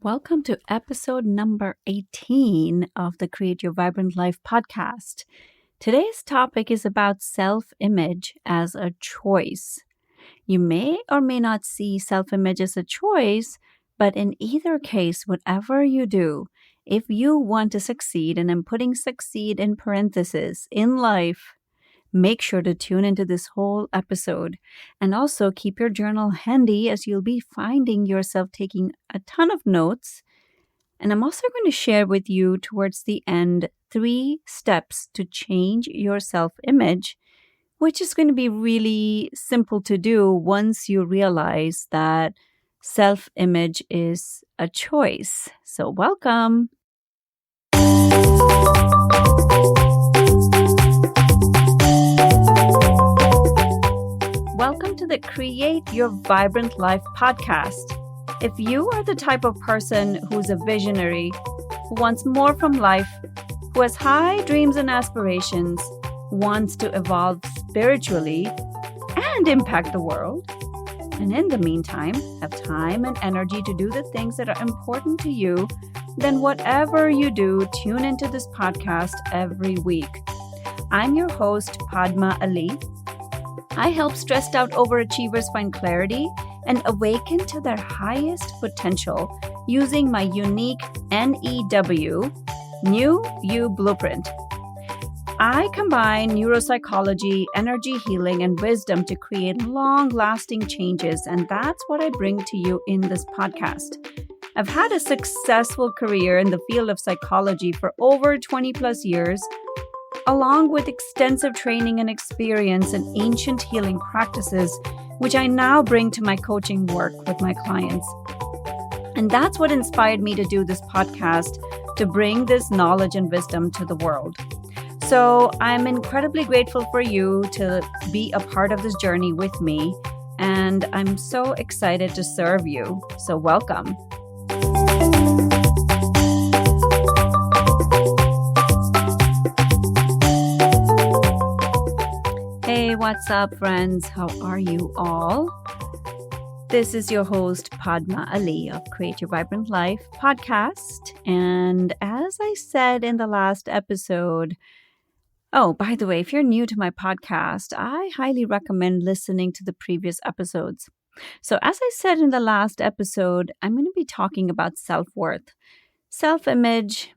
Welcome to episode number 18 of the Create Your Vibrant Life podcast. Today's topic is about self-image as a choice. You may or may not see self-image as a choice, but in either case, whatever you do, if you want to succeed, and I'm putting succeed in parentheses, in life, make sure to tune into this whole episode and also keep your journal handy as you'll be finding yourself taking a ton of notes. And I'm also going to share with you towards the end 3 steps to change your self-image, which is going to be really simple to do once you realize that self-image is a choice. So welcome. Welcome to the Create Your Vibrant Life podcast. If you are the type of person who's a visionary, who wants more from life, who has high dreams and aspirations, wants to evolve spiritually and impact the world, and in the meantime, have time and energy to do the things that are important to you, then whatever you do, tune into this podcast every week. I'm your host, Padma Ali. I help stressed out overachievers find clarity and awaken to their highest potential using my unique NEW, New You Blueprint. I combine neuropsychology, energy healing, and wisdom to create long-lasting changes, and that's what I bring to you in this podcast. I've had a successful career in the field of psychology for over 20 plus years, along with extensive training and experience in ancient healing practices, which I now bring to my coaching work with my clients. And that's what inspired me to do this podcast, to bring this knowledge and wisdom to the world. So I'm incredibly grateful for you to be a part of this journey with me, and I'm so excited to serve you. So welcome. Hey, what's up, friends? How are you all? This is your host, Padma Ali of Create Your Vibrant Life podcast. And as I said in the last episode, by the way, if you're new to my podcast, I highly recommend listening to the previous episodes. So as I said in the last episode, I'm going to be talking about self-worth, self-image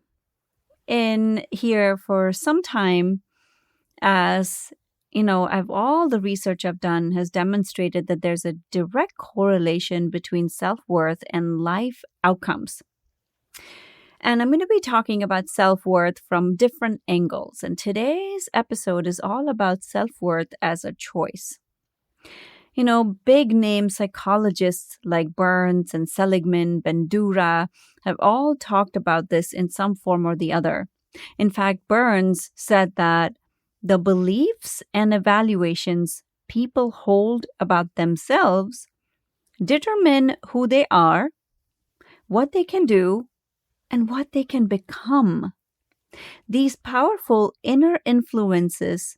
in here for some time. As you know, all the research I've done has demonstrated that there's a direct correlation between self-worth and life outcomes. And I'm going to be talking about self-worth from different angles. And today's episode is all about self-worth as a choice. You know, big name psychologists like Burns and Seligman, Bandura have all talked about this in some form or the other. In fact, Burns said that the beliefs and evaluations people hold about themselves determine who they are, what they can do, and what they can become. These powerful inner influences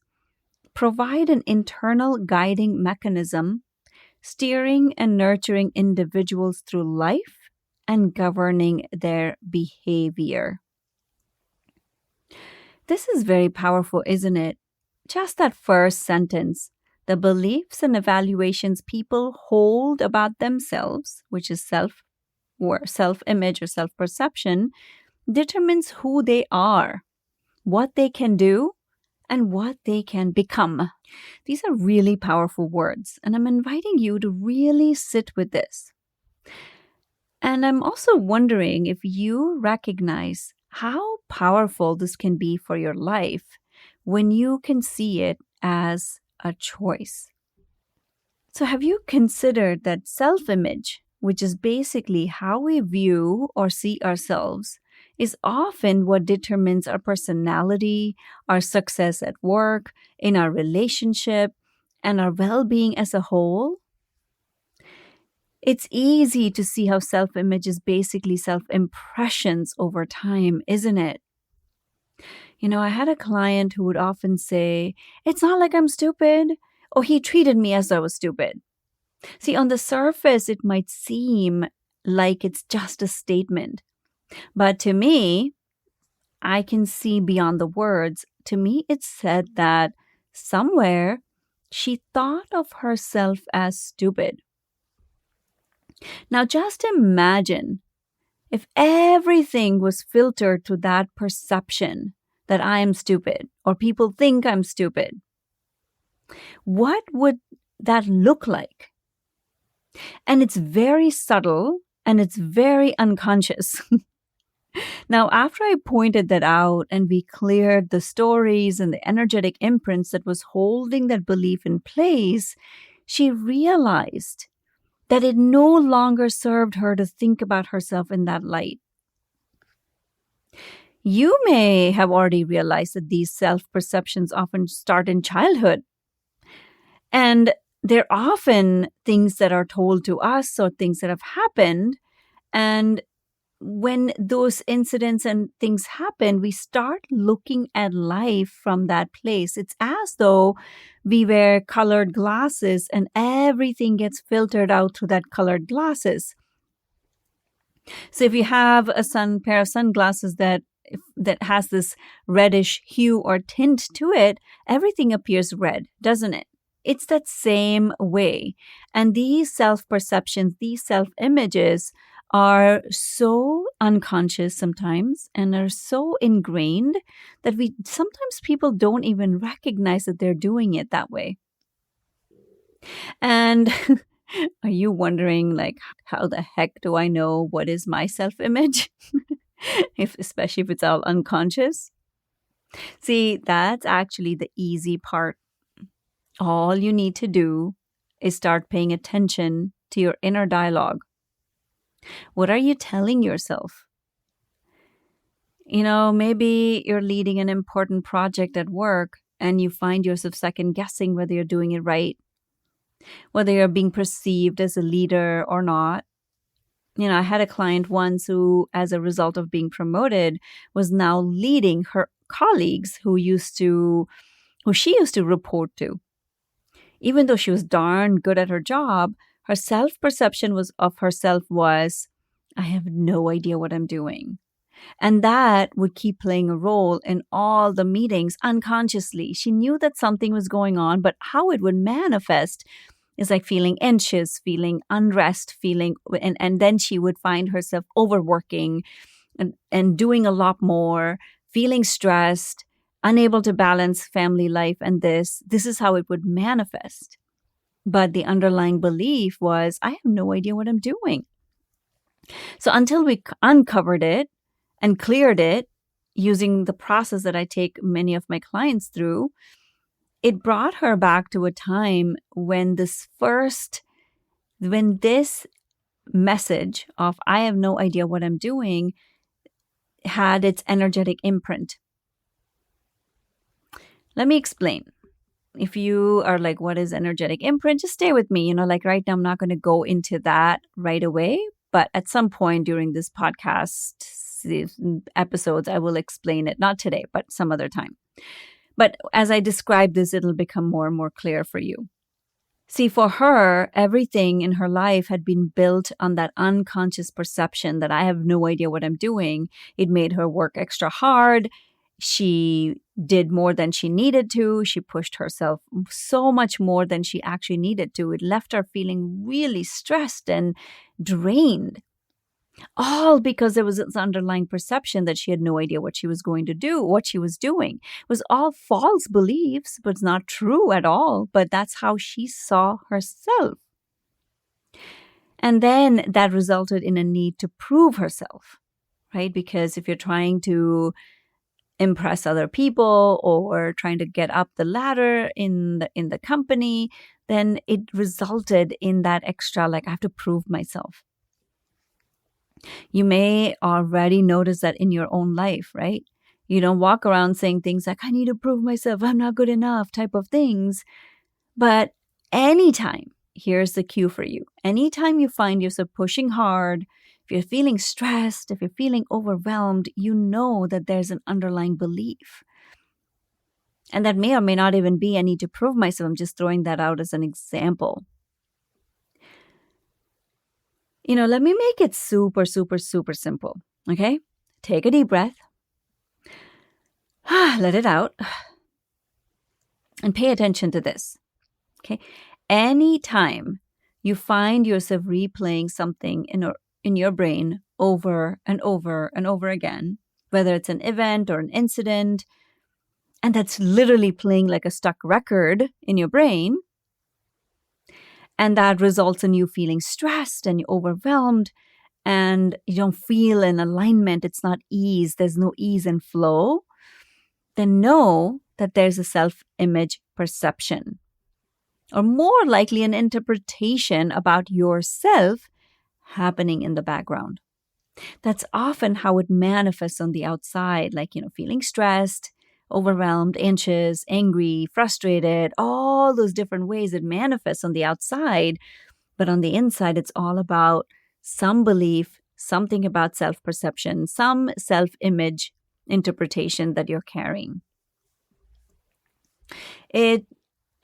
provide an internal guiding mechanism, steering and nurturing individuals through life and governing their behavior. This is very powerful, isn't it? Just that first sentence, the beliefs and evaluations people hold about themselves, which is self-image or self-perception, determines who they are, what they can do, and what they can become. These are really powerful words, and I'm inviting you to really sit with this. And I'm also wondering if you recognize how powerful this can be for your life when you can see it as a choice. So have you considered that self-image, which is basically how we view or see ourselves, is often what determines our personality, our success at work, in our relationship, and our well-being as a whole? It's easy to see how self-image is basically self-impressions over time, isn't it? You know, I had a client who would often say, "It's not like I'm stupid," or "He treated me as though I was stupid." See, on the surface, it might seem like it's just a statement. But to me, I can see beyond the words. To me, it said that somewhere she thought of herself as stupid. Now, just imagine if everything was filtered to that perception that I am stupid or people think I'm stupid. What would that look like? And it's very subtle and it's very unconscious. Now, after I pointed that out and we cleared the stories and the energetic imprints that was holding that belief in place, she realized that it no longer served her to think about herself in that light. You may have already realized that these self-perceptions often start in childhood. And they're often things that are told to us or things that have happened. And when those incidents and things happen, we start looking at life from that place. It's as though we wear colored glasses and everything gets filtered out through that colored glasses. So if you have a pair of sunglasses that has this reddish hue or tint to it, everything appears red, doesn't it? It's that same way. And these self-perceptions, these self-images are so unconscious sometimes and are so ingrained that sometimes people don't even recognize that they're doing it that way. And are you wondering, like, how the heck do I know what is my self-image? Especially if it's all unconscious. See, that's actually the easy part. All you need to do is start paying attention to your inner dialogue. What are you telling yourself? Maybe you're leading an important project at work and you find yourself second guessing whether you're doing it right, whether you're being perceived as a leader or not. I had a client once who, as a result of being promoted, was now leading her colleagues who she used to report to. Even though she was darn good at her job, her self-perception of herself was, I have no idea what I'm doing. And that would keep playing a role in all the meetings unconsciously. She knew that something was going on, but how it would manifest is like feeling anxious, feeling unrest, and then she would find herself overworking and doing a lot more, feeling stressed, unable to balance family life. And this is how it would manifest. But the underlying belief was, I have no idea what I'm doing. So until we uncovered it and cleared it using the process that I take many of my clients through, it brought her back to a time when this message of I have no idea what I'm doing had its energetic imprint. Let me explain. If you are like, what is energetic imprint? Just stay with me. Like right now, I'm not going to go into that right away. But at some point during this podcast episodes, I will explain it. Not today, but some other time. But as I describe this, it'll become more and more clear for you. See, for her, everything in her life had been built on that unconscious perception that I have no idea what I'm doing. It made her work extra hard. She did more than she needed to. She pushed herself so much more than she actually needed to. It left her feeling really stressed and drained. All because there was this underlying perception that she had no idea what she was going to do, what she was doing. It was all false beliefs, but it's not true at all. But that's how she saw herself. And then that resulted in a need to prove herself, right? Because if you're trying to impress other people or trying to get up the ladder in the company, then it resulted in that extra, like, I have to prove myself. You may already notice that in your own life, right? You don't walk around saying things like, I need to prove myself, I'm not good enough, type of things. But anytime, here's the cue for you. Anytime you find yourself pushing hard, if you're feeling stressed, if you're feeling overwhelmed, you know that there's an underlying belief. And that may or may not even be, I need to prove myself. I'm just throwing that out as an example. Let me make it super, super, super simple. Okay? Take a deep breath. Let it out. And pay attention to this. Okay? Anytime you find yourself replaying something in your brain over and over and over again, whether it's an event or an incident, and that's literally playing like a stuck record in your brain, and that results in you feeling stressed and overwhelmed, and you don't feel in alignment, it's not ease, there's no ease and flow, then know that there's a self-image perception, or more likely an interpretation about yourself happening in the background. That's often how it manifests on the outside, like, feeling stressed, overwhelmed, anxious, angry, frustrated, all those different ways it manifests on the outside. But on the inside, it's all about some belief, something about self-perception, some self-image interpretation that you're carrying. It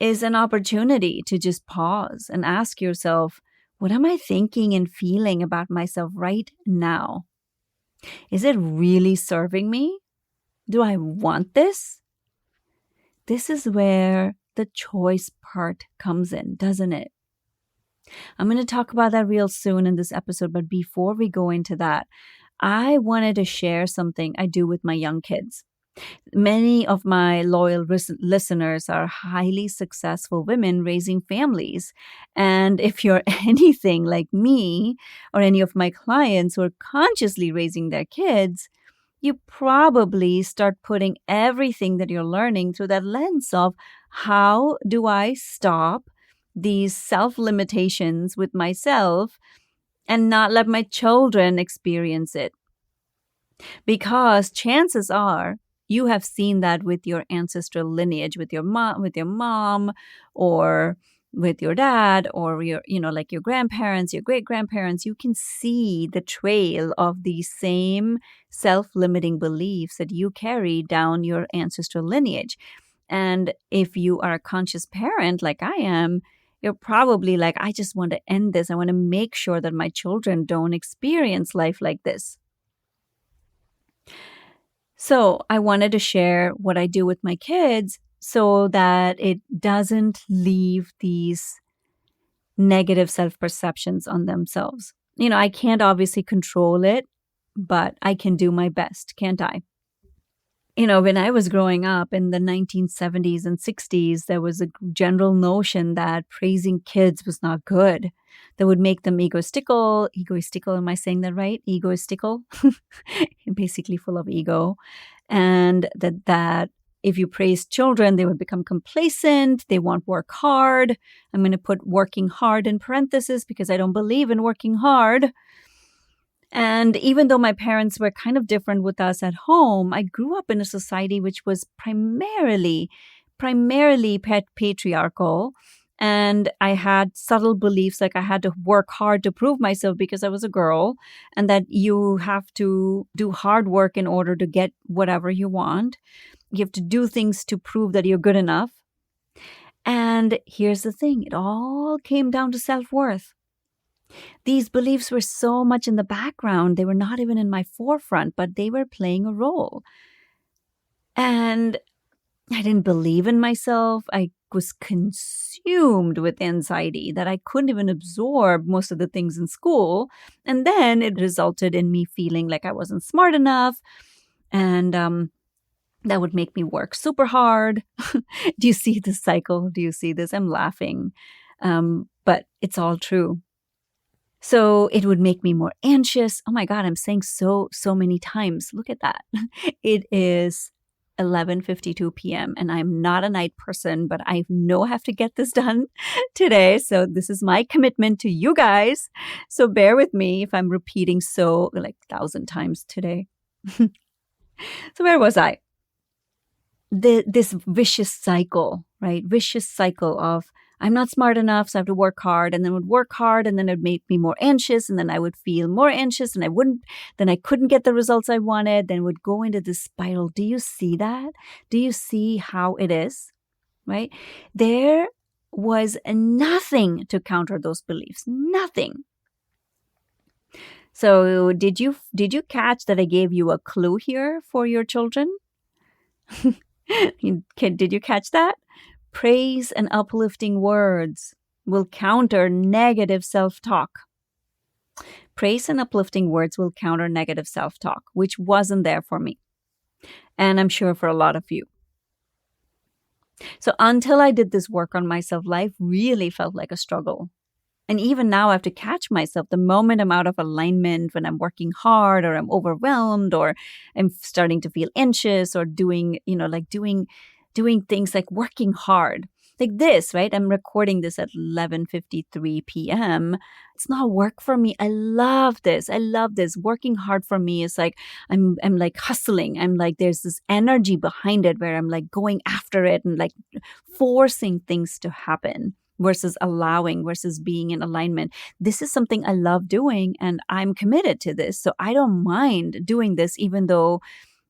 is an opportunity to just pause and ask yourself, what am I thinking and feeling about myself right now? Is it really serving me? Do I want this? This is where the choice part comes in, doesn't it? I'm going to talk about that real soon in this episode, but before we go into that, I wanted to share something I do with my young kids. Many of my loyal listeners are highly successful women raising families. And if you're anything like me or any of my clients who are consciously raising their kids, you probably start putting everything that you're learning through that lens of how do I stop these self-limitations with myself and not let my children experience it. Because chances are you have seen that with your ancestral lineage, with your mom, or with your dad, or your, like your grandparents, your great-grandparents. You can see the trail of these same self-limiting beliefs that you carry down your ancestral lineage. And if you are a conscious parent like I am, you're probably like, I just want to end this. I want to make sure that my children don't experience life like this. So I wanted to share what I do with my kids so that it doesn't leave these negative self-perceptions on themselves. I can't obviously control it, but I can do my best, can't I? When I was growing up in the 1970s and 60s, there was a general notion that praising kids was not good. That would make them egoistical, am I saying that right? Egoistical, basically full of ego. And that if you praise children, they would become complacent, they won't work hard. I'm going to put working hard in parentheses because I don't believe in working hard. And even though my parents were kind of different with us at home, I grew up in a society which was primarily patriarchal. And I had subtle beliefs like I had to work hard to prove myself because I was a girl, and that you have to do hard work in order to get whatever you want. You have to do things to prove that you're good enough. And here's the thing, it all came down to self-worth. These beliefs were so much in the background. They were not even in my forefront, but they were playing a role. And I didn't believe in myself. I was consumed with anxiety that I couldn't even absorb most of the things in school. And then it resulted in me feeling like I wasn't smart enough. And that would make me work super hard. Do you see this cycle? Do you see this? I'm laughing. But it's all true. So it would make me more anxious. Oh my God, I'm saying so many times. Look at that. It is 11:52 p.m. and I'm not a night person, but I know I have to get this done today. So this is my commitment to you guys. So bear with me if I'm repeating 1,000 times today. So where was I? This vicious cycle, right? Vicious cycle of I'm not smart enough, so I have to work hard, and then would work hard, and then it would make me more anxious, and then I would feel more anxious, and then I couldn't get the results I wanted, then would go into this spiral. Do you see that? Do you see how it is, right? There was nothing to counter those beliefs, nothing. So did you catch that I gave you a clue here for your children? Did you catch that? Praise and uplifting words will counter negative self-talk. Praise and uplifting words will counter negative self-talk, which wasn't there for me. And I'm sure for a lot of you. So until I did this work on myself, life really felt like a struggle. And even now I have to catch myself the moment I'm out of alignment, when I'm working hard or I'm overwhelmed or I'm starting to feel anxious or doing things like working hard. Like this, right? I'm recording this at 11:53 p.m. It's not work for me. I love this. Working hard for me is like I'm like hustling. I'm like there's this energy behind it where I'm like going after it and like forcing things to happen versus allowing, versus being in alignment. This is something I love doing and I'm committed to this. So I don't mind doing this, even though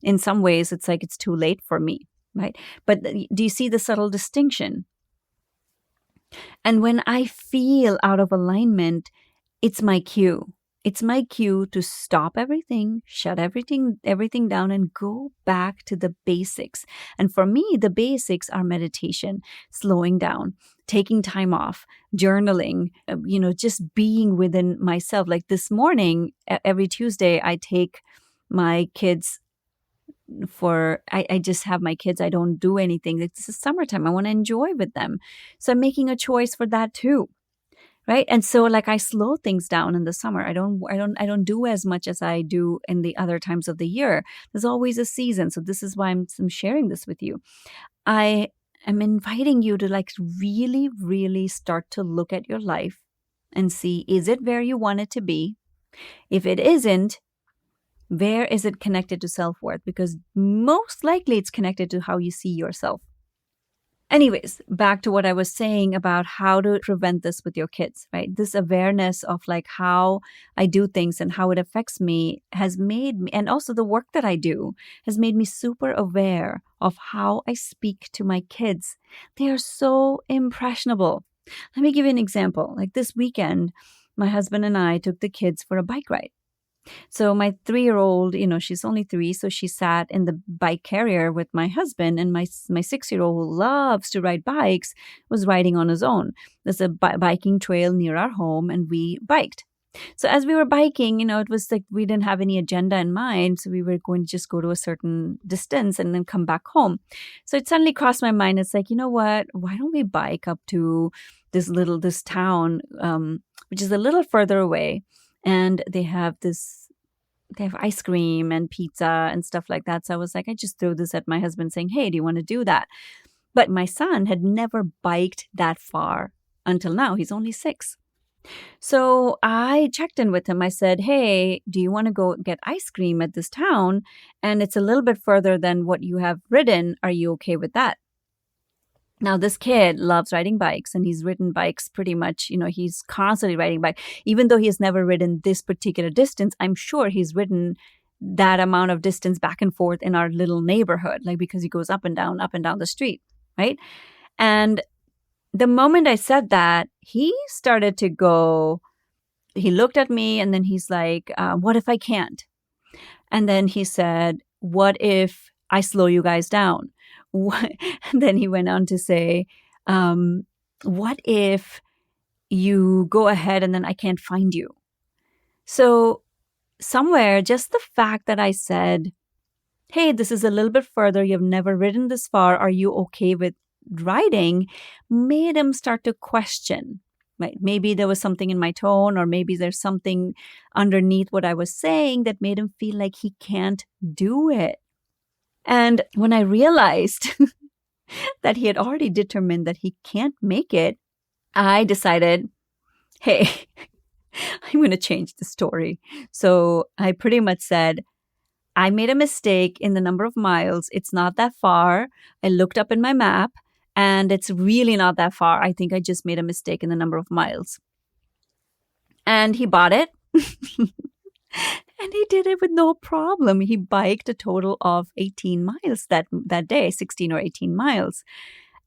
in some ways it's like it's too late for me, right? But do you see the subtle distinction? And when I feel out of alignment, it's my cue. It's my cue to stop everything, shut everything down and go back to the basics. And for me, the basics are meditation, slowing down, taking time off, journaling, just being within myself. Like this morning, every Tuesday, I take my kids I just have my kids. I don't do anything. It's the summertime. I want to enjoy with them. So I'm making a choice for that too. Right. And so like I slow things down in the summer. I don't do as much as I do in the other times of the year. There's always a season. So this is why I'm sharing this with you. I am inviting you to like really, really start to look at your life and see, is it where you want it to be? If it isn't, where is it connected to self-worth? Because most likely it's connected to how you see yourself. Anyways, back to what I was saying about how to prevent this with your kids, right? This awareness of like how I do things and how it affects me has made me, and also the work that I do has made me super aware of how I speak to my kids. They are so impressionable. Let me give you an example. Like this weekend, my husband and I took the kids for a bike ride. So my 3-year-old, she's only 3, so she sat in the bike carrier with my husband, and my 6-year-old, who loves to ride bikes, was riding on his own. There's a biking trail near our home, and we biked. So as we were biking, it was like we didn't have any agenda in mind, so we were going to just go to a certain distance and then come back home. So it suddenly crossed my mind. It's like, you know what? Why don't we bike up to this town, which is a little further away? And they have ice cream and pizza and stuff like that. So I was like, I just threw this at my husband saying, hey, do you want to do that? But my son had never biked that far until now. He's only 6. So I checked in with him. I said, hey, do you want to go get ice cream at this town? And it's a little bit further than what you have ridden. Are you okay with that? Now, this kid loves riding bikes, and he's ridden bikes pretty much, he's constantly riding bike. Even though he has never ridden this particular distance, I'm sure he's ridden that amount of distance back and forth in our little neighborhood, like because he goes up and down the street, right? And the moment I said that, he started to go, he looked at me and then he's like, what if I can't? And then he said, what if I slow you guys down? And then he went on to say, what if you go ahead and then I can't find you? So somewhere, just the fact that I said, hey, this is a little bit further. You've never ridden this far. Are you okay with riding? Made him start to question. Right? Maybe there was something in my tone, or maybe there's something underneath what I was saying that made him feel like he can't do it. And when I realized that he had already determined that he can't make it, I decided, hey, I'm going to change the story. So I pretty much said, I made a mistake in the number of miles. It's not that far. I looked up in my map, and it's really not that far. I think I just made a mistake in the number of miles. And he bought it. And he did it with no problem. He biked a total of 18 miles that day, 16 or 18 miles.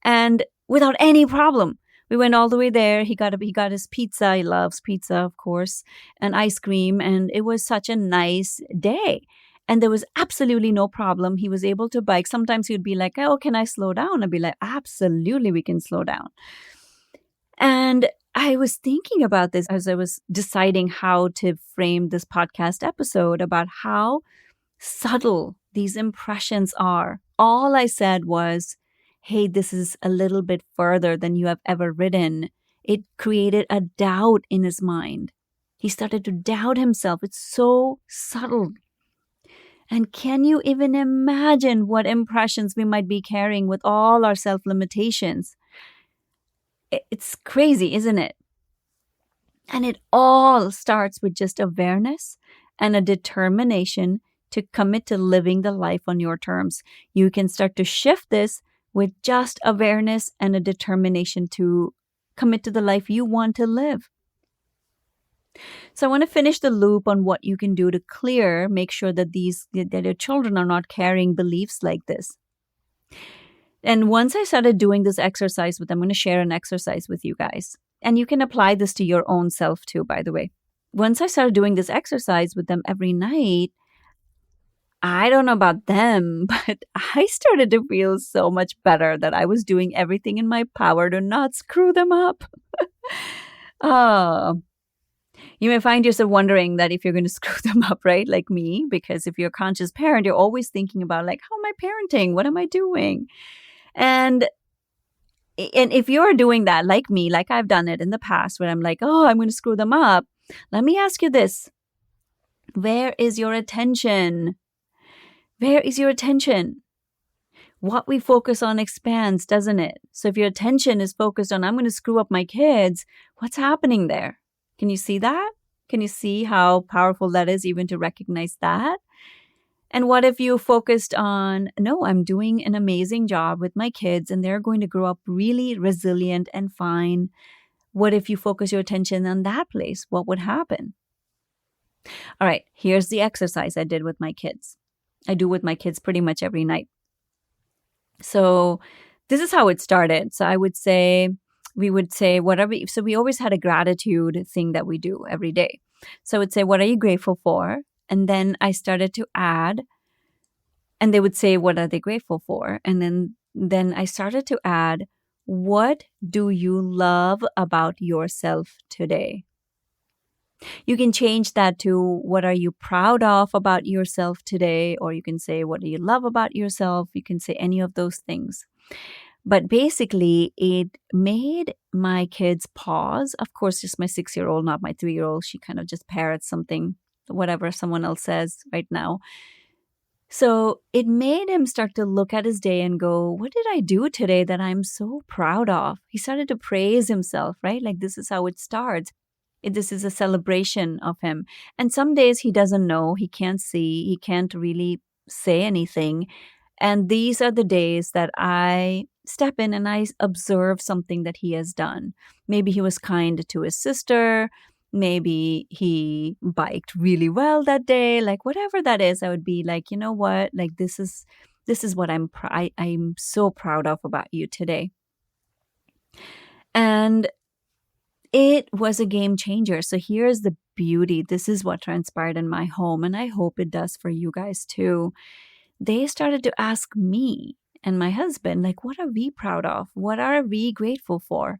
And without any problem. We went all the way there. He got his pizza. He loves pizza, of course, and ice cream. And it was such a nice day. And there was absolutely no problem. He was able to bike. Sometimes he would be like, oh, can I slow down? I'd be like, absolutely, we can slow down. And I was thinking about this as I was deciding how to frame this podcast episode about how subtle these impressions are. All I said was, hey, this is a little bit further than you have ever ridden. It created a doubt in his mind. He started to doubt himself. It's so subtle. And can you even imagine what impressions we might be carrying with all our self-limitations? It's crazy, isn't it? And it all starts with just awareness and a determination to commit to living the life on your terms. You can start to shift this with just awareness and a determination to commit to the life you want to live. So I want to finish the loop on what you can do to make sure that your children are not carrying beliefs like this. And once I started doing this exercise with them, I'm going to share an exercise with you guys. And you can apply this to your own self too, by the way. Once I started doing this exercise with them every night, I don't know about them, but I started to feel so much better that I was doing everything in my power to not screw them up. Oh, you may find yourself wondering that if you're going to screw them up, right? Like me, because if you're a conscious parent, you're always thinking about like, how am I parenting? What am I doing? And if you're doing that like me, like I've done it in the past where I'm like, oh, I'm going to screw them up. Let me ask you this. Where is your attention? Where is your attention? What we focus on expands, doesn't it? So if your attention is focused on, I'm going to screw up my kids, what's happening there? Can you see that? Can you see how powerful that is even to recognize that? And what if you focused on, no, I'm doing an amazing job with my kids and they're going to grow up really resilient and fine. What if you focus your attention on that place? What would happen? All right, here's the exercise I did with my kids. I do with my kids pretty much every night. So this is how it started. So we would say whatever. So we always had a gratitude thing that we do every day. So I would say, what are you grateful for? And then I started to add, and they would say, what are they grateful for? And then I started to add, what do you love about yourself today? You can change that to, what are you proud of about yourself today? Or you can say, what do you love about yourself? You can say any of those things. But basically, it made my kids pause. Of course, just my 6-year-old, not my 3-year-old. She kind of just parrots something, whatever someone else says right now. So it made him start to look at his day and go, what did I do today that I'm so proud of? He started to praise himself, right? Like this is how it starts. This is a celebration of him. And some days he doesn't know, he can't see, he can't really say anything. And these are the days that I step in and I observe something that he has done. Maybe he was kind to his sister. Maybe he biked really well that day. Like whatever that is, I would be like, you know what? Like this is what I'm so proud of about you today. And it was a game changer. So here's the beauty. This is what transpired in my home, and I hope it does for you guys too. They started to ask me and my husband, like, what are we proud of? What are we grateful for?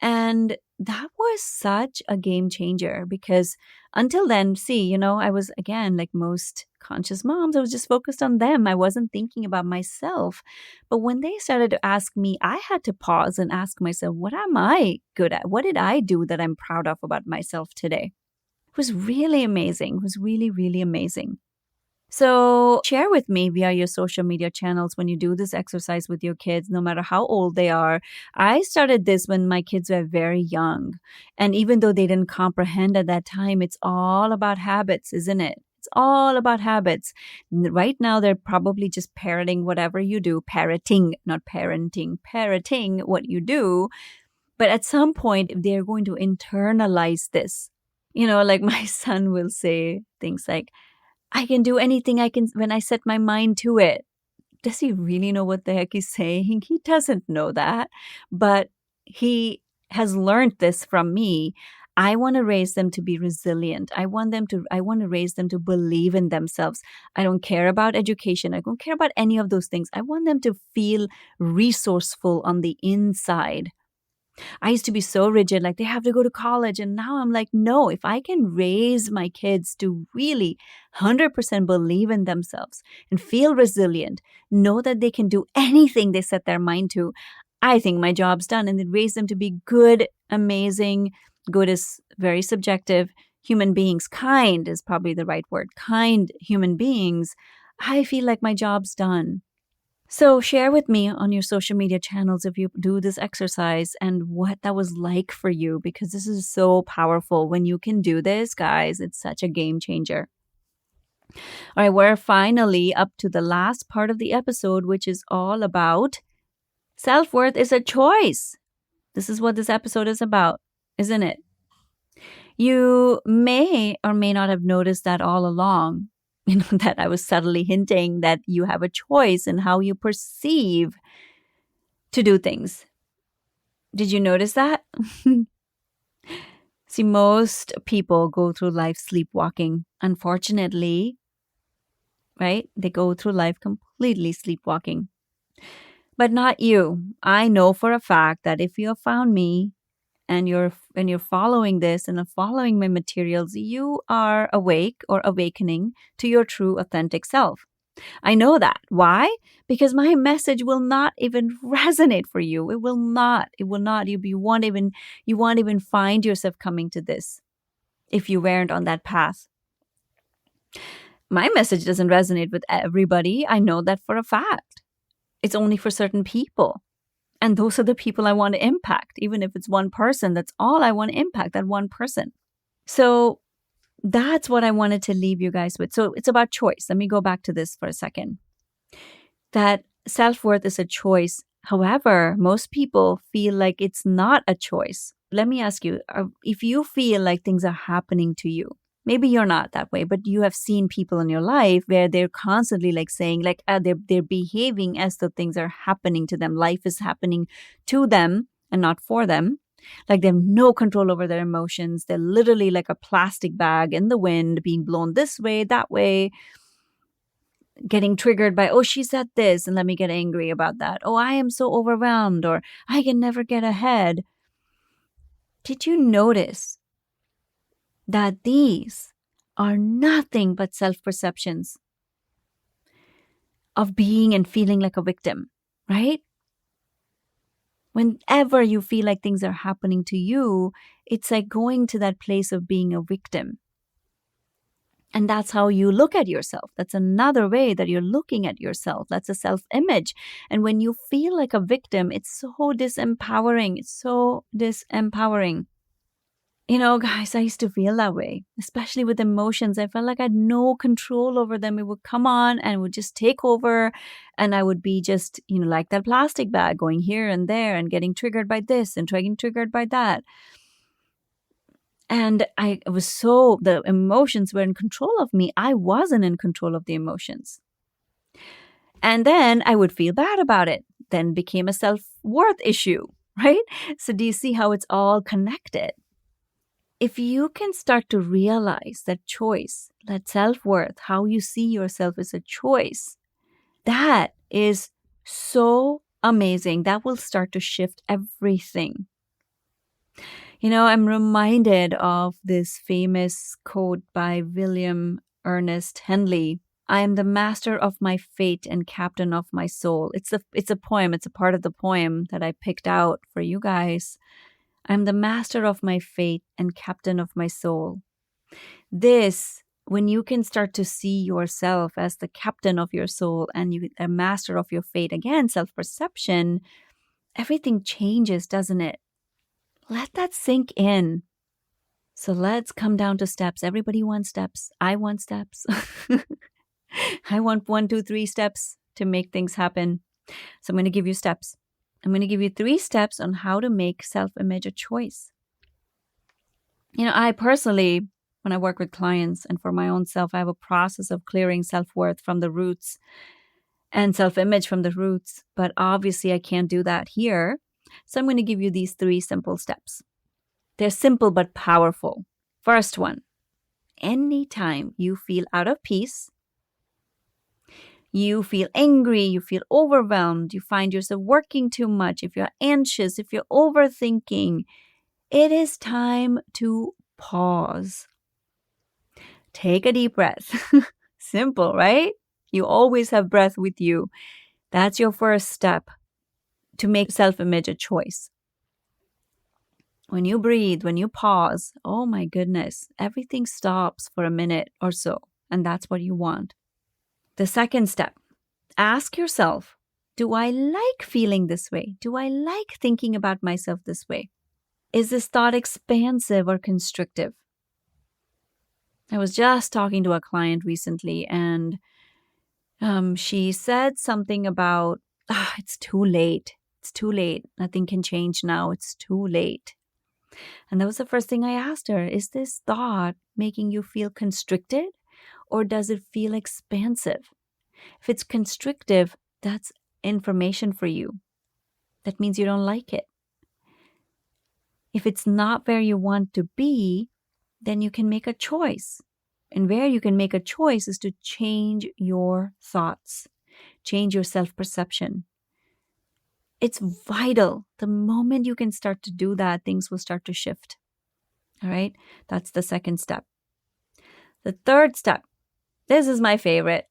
And that was such a game changer because until then, I was, again, like most conscious moms, I was just focused on them. I wasn't thinking about myself. But when they started to ask me, I had to pause and ask myself, what am I good at? What did I do that I'm proud of about myself today? It was really amazing. It was really, really amazing. So share with me via your social media channels when you do this exercise with your kids, no matter how old they are. I started this when my kids were very young. And even though they didn't comprehend at that time, it's all about habits, isn't it? It's all about habits. Right now, they're probably just parroting whatever you do. Parroting, not parenting. Parroting what you do. But at some point, they're going to internalize this. Like my son will say things like, I can do anything when I set my mind to it. Does he really know what the heck he's saying? He doesn't know that. But he has learned this from me, I want to raise them to be resilient. I want to raise them to believe in themselves. I don't care about education. I don't care about any of those things. I want them to feel resourceful on the inside. I used to be so rigid, like they have to go to college. And now I'm like, no, if I can raise my kids to really 100% believe in themselves and feel resilient, know that they can do anything they set their mind to, I think my job's done. And then raise them to be good, amazing, good is very subjective, human beings. Kind is probably the right word. Kind human beings. I feel like my job's done. So share with me on your social media channels if you do this exercise and what that was like for you, because this is so powerful. When you can do this, guys, it's such a game changer. All right, we're finally up to the last part of the episode, which is all about self-worth is a choice. This is what this episode is about, isn't it? You may or may not have noticed that all along. That I was subtly hinting that you have a choice in how you perceive to do things. Did you notice that? See, most people go through life sleepwalking. Unfortunately, right? They go through life completely sleepwalking. But not you. I know for a fact that if you have found me and you're following this and are following my materials, you are awake or awakening to your true authentic self. I know that. Why? Because my message will not even resonate for you. It will not. You won't even find yourself coming to this if you weren't on that path. My message doesn't resonate with everybody. I know that for a fact. It's only for certain people. And those are the people I want to impact. Even if it's one person, that's all I want to impact, that one person. So that's what I wanted to leave you guys with. So it's about choice. Let me go back to this for a second. That self-worth is a choice. However, most people feel like it's not a choice. Let me ask you, if you feel like things are happening to you, maybe you're not that way, but you have seen people in your life where they're constantly like saying, like they're behaving as though things are happening to them. Life is happening to them and not for them. Like they have no control over their emotions. They're literally like a plastic bag in the wind, being blown this way, that way, getting triggered by, oh, she said this, and let me get angry about that. Oh, I am so overwhelmed, or I can never get ahead. Did you notice that these are nothing but self-perceptions of being and feeling like a victim, right? Whenever you feel like things are happening to you, it's like going to that place of being a victim. And that's how you look at yourself. That's another way that you're looking at yourself. That's a self-image. And when you feel like a victim, it's so disempowering. It's so disempowering. You know, guys, I used to feel that way, especially with emotions. I felt like I had no control over them. It would come on and it would just take over. And I would be just, like that plastic bag going here and there and getting triggered by this and getting triggered by that. And the emotions were in control of me. I wasn't in control of the emotions. And then I would feel bad about it. Then became a self-worth issue, right? So do you see how it's all connected? If you can start to realize that choice, that self-worth, how you see yourself is a choice, that is so amazing. That will start to shift everything. I'm reminded of this famous quote by William Ernest Henley. I am the master of my fate and captain of my soul. It's a poem. It's a part of the poem that I picked out for you guys. I'm the master of my fate and captain of my soul. This, when you can start to see yourself as the captain of your soul and you a master of your fate, again, self-perception, everything changes, doesn't it? Let that sink in. So let's come down to steps. Everybody wants steps. I want steps. I want 1, 2, 3 steps to make things happen. So I'm going to give you steps. I'm going to give you 3 steps on how to make self-image a choice. I personally, when I work with clients and for my own self, I have a process of clearing self-worth from the roots and self-image from the roots. But obviously I can't do that here. So I'm going to give you these 3 simple steps. They're simple but powerful. First one, anytime you feel out of peace, you feel angry, you feel overwhelmed, you find yourself working too much, if you're anxious, if you're overthinking, it is time to pause. Take a deep breath. Simple, right? You always have breath with you. That's your first step to make self-image a choice. When you breathe, when you pause, oh my goodness, everything stops for a minute or so, and that's what you want. The second step, ask yourself, do I like feeling this way? Do I like thinking about myself this way? Is this thought expansive or constrictive? I was just talking to a client recently, and she said something about, it's too late. It's too late. Nothing can change now. It's too late. And that was the first thing I asked her. Is this thought making you feel constricted, or does it feel expansive? If it's constrictive, that's information for you. That means you don't like it. If it's not where you want to be, then you can make a choice. And where you can make a choice is to change your thoughts, change your self-perception. It's vital. The moment you can start to do that, things will start to shift. All right? That's the second step. The third step, this is my favorite.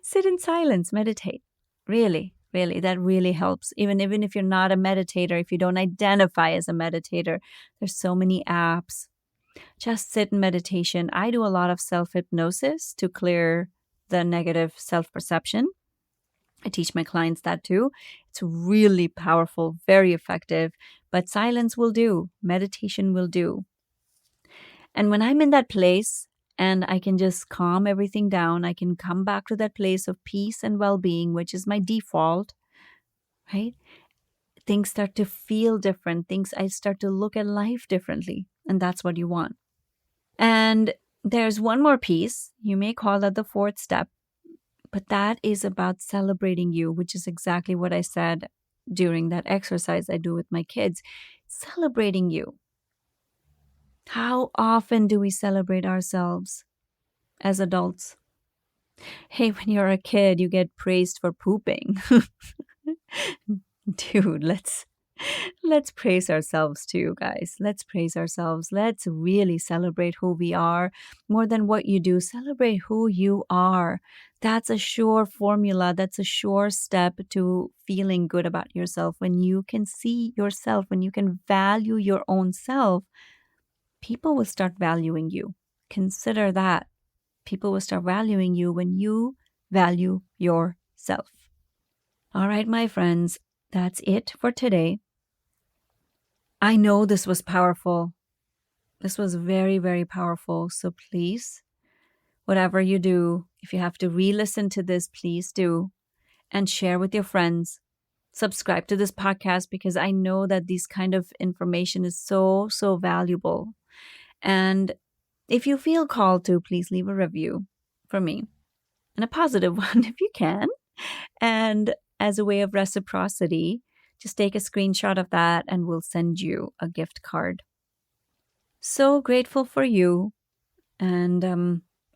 Sit in silence, meditate. Really, that really helps. Even if you're not a meditator, if you don't identify as a meditator, there's so many apps. Just sit in meditation. I do a lot of self-hypnosis to clear the negative self-perception. I teach my clients that too. It's really powerful, very effective, but silence will do. Meditation will do. And when I'm in that place and I can just calm everything down, I can come back to that place of peace and well-being, which is my default, right? Things start to feel different. I start to look at life differently. And that's what you want. And there's one more piece. You may call that the fourth step. But that is about celebrating you, which is exactly what I said during that exercise I do with my kids. Celebrating you. How often do we celebrate ourselves as adults? Hey, when you're a kid, you get praised for pooping. Dude, let's praise ourselves too, guys. Let's praise ourselves. Let's really celebrate who we are. More than what you do, celebrate who you are. That's a sure formula. That's a sure step to feeling good about yourself. When you can see yourself, when you can value your own self, people will start valuing you. Consider that. People will start valuing you when you value yourself. All right, my friends, that's it for today. I know this was powerful. This was very, very powerful. So please, whatever you do, if you have to re-listen to this, please do. And share with your friends. Subscribe to this podcast because I know that this kind of information is so, so valuable. And if you feel called to, please leave a review for me. And a positive one if you can. And as a way of reciprocity, just take a screenshot of that and we'll send you a gift card. So grateful for you. And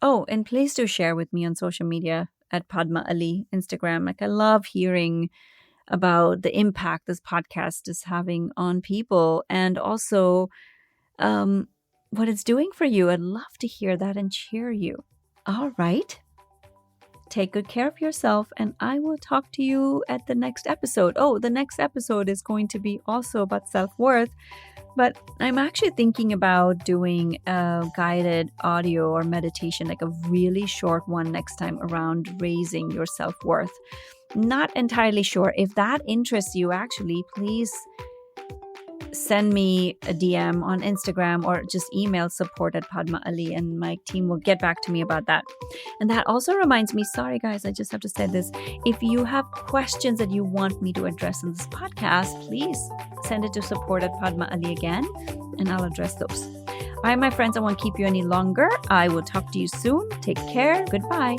and please do share with me on social media at Padma Ali, Instagram. Like, I love hearing about the impact this podcast is having on people and also what it's doing for you. I'd love to hear that and cheer you. All right. Take good care of yourself, and I will talk to you at the next episode. Oh, the next episode is going to be also about self-worth, but I'm actually thinking about doing a guided audio or meditation, like a really short one next time around raising your self-worth. Not entirely sure. If that interests you, actually, please send me a DM on Instagram or just email support@PadmaAli and my team will get back to me about that. And that also reminds me, sorry guys, I just have to say this. If you have questions that you want me to address in this podcast, please send it to support@PadmaAli again and I'll address those. All right, my friends, I won't keep you any longer. I will talk to you soon. Take care. Goodbye.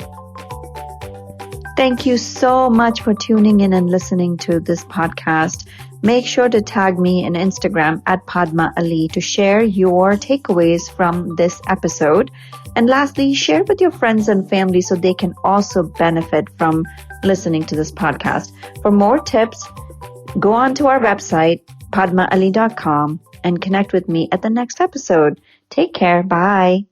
Thank you so much for tuning in and listening to this podcast. Make sure to tag me on Instagram at Padma Ali to share your takeaways from this episode. And lastly, share with your friends and family so they can also benefit from listening to this podcast. For more tips, go on to our website, padmaali.com, and connect with me at the next episode. Take care. Bye.